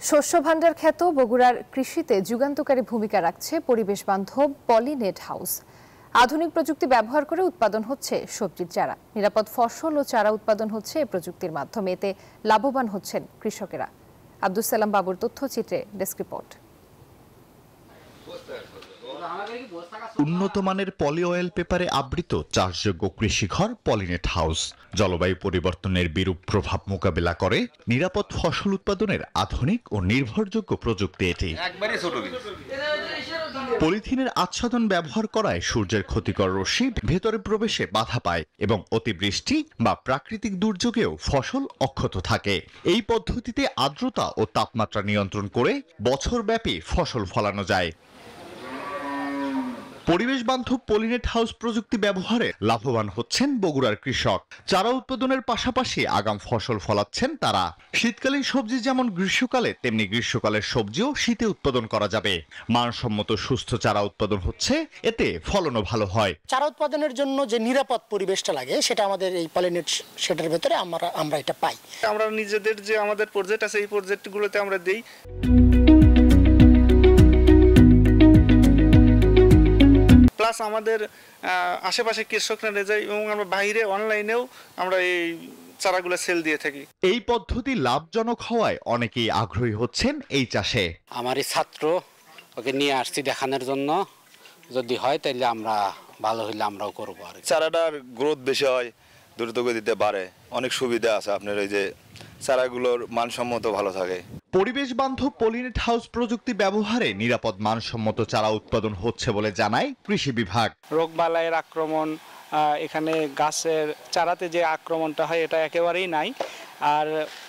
শস্য ভাণ্ডার খ্যাত বগুড়ার কৃষিতে যুগান্তকারী ভূমিকা রাখছে পরিবেশ বান্ধব পলিনেট হাউস। আধুনিক প্রযুক্তি ব্যবহার করে উৎপাদন হচ্ছে সবজির চারা। নিরাপদ ফসল ও চারা উৎপাদন হচ্ছে এই প্রযুক্তির মাধ্যমে। এতে লাভবান হচ্ছেন কৃষকেরা। আব্দুস সালাম বাবুর তথ্যচিত্রে ডেস্ক রিপোর্ট। উন্নত মানের পলি অয়েল পেপারে আবৃত চাষযোগ্য কৃষিঘর পলিনেট হাউস জলবায়ু পরিবর্তনের বিরূপ প্রভাব মোকাবেলা করে নিরাপদ ফসল উৎপাদনের আধুনিক ও নির্ভরযোগ্য প্রযুক্তি এটি। পলিথিনের আচ্ছাদন ব্যবহার করায় সূর্যের ক্ষতিকর রশ্মি ভেতরে প্রবেশে বাধা পায় এবং অতিবৃষ্টি বা প্রাকৃতিক দুর্যোগেও ফসল অক্ষত থাকে। এই পদ্ধতিতে আর্দ্রতা ও তাপমাত্রা নিয়ন্ত্রণ করে বছরব্যাপী ফসল ফলানো যায়। পরিবেশ বান্ধব পলিনেট হাউস প্রযুক্তি ব্যবহারে লাভবান হচ্ছেন বগুড়ার কৃষক। চারা উৎপাদনের পাশাপাশি আগাম ফসল ফলাচ্ছেন তারা। শীতকালীন সবজি যেমন গ্রীষ্মকালে, তেমনি গ্রীষ্মকালের সবজিও শীতে উৎপাদন করা যাবে। মানসম্মত সুস্থ চারা উৎপাদন হচ্ছে, এতে ফলনও ভালো হয়। চারা উৎপাদনের জন্য যে নিরাপদ পরিবেশটা লাগে সেটা আমাদের এই পলিনেট সেটার ভেতরে আমরা এটা পাই। আমরা নিজেদের যে আমাদের প্রজেক্ট আছে এই প্রজেক্টগুলোতে আমরা দেই। প্লাস আমাদের আশেপাশে কৃষকরা যায় এবং আমরা বাইরে অনলাইনেও আমরা এই চারাগুলো সেল দিয়ে থাকি। এই পদ্ধতি লাভজনক হওয়ায় অনেকেই আগ্রহী হচ্ছেন এই চাষে। আমার এই ছাত্র ওকে নিয়ে আসছি দেখানোর জন্য, যদি হয় তাহলে আমরা ভালো হইলে আমরাও করবো। আর চারাটার গ্রোথ বেশি হয়, দ্রুত গতিতে বাড়ে, অনেক সুবিধা আছে আপনার ওই যে চারাগুলোর মানসম্মত ভালো থাকে। পরিবেশ বান্ধব পলিনেট হাউস প্রযুক্তি ব্যবহারে নিরাপদ মানসম্মত চারা উৎপাদন হচ্ছে বলে জানায় কৃষি বিভাগ। রোগবালাইয়ের আক্রমণ এখানে গাছের চারাতে যে আক্রমণটা হয় এটা একেবারেই নাই। আর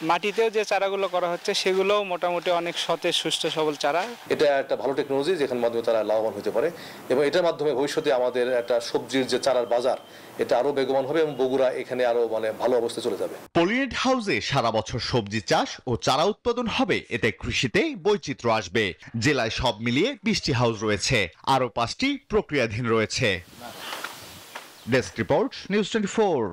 মাটিতেও যে চারাগুলো করা হচ্ছে সেগুলোও মোটামুটি অনেক সতেজ সুস্থ সবল চারা। এটা একটা ভালো টেকনোলজি যেখানে মাধ্যমে তারা লাভবান হতে পারে এবং এটার মাধ্যমে ভবিষ্যতে আমাদের একটা সবজির যে চারার বাজার এটা আরো বেগবান হবে এবং বগুড়া এখানে আরো ভালো অবস্থায় চলে যাবে। পলিনেট হাউসে সারা বছর সবজি চাষ ও চারা উৎপাদন হবে। এতে কৃষিতে বৈচিত্র্য আসবে। জেলায় সব মিলিয়ে 20টি হাউস রয়েছে, আরো 5টি প্রক্রিয়াধীন রয়েছে। Desk report, news 24।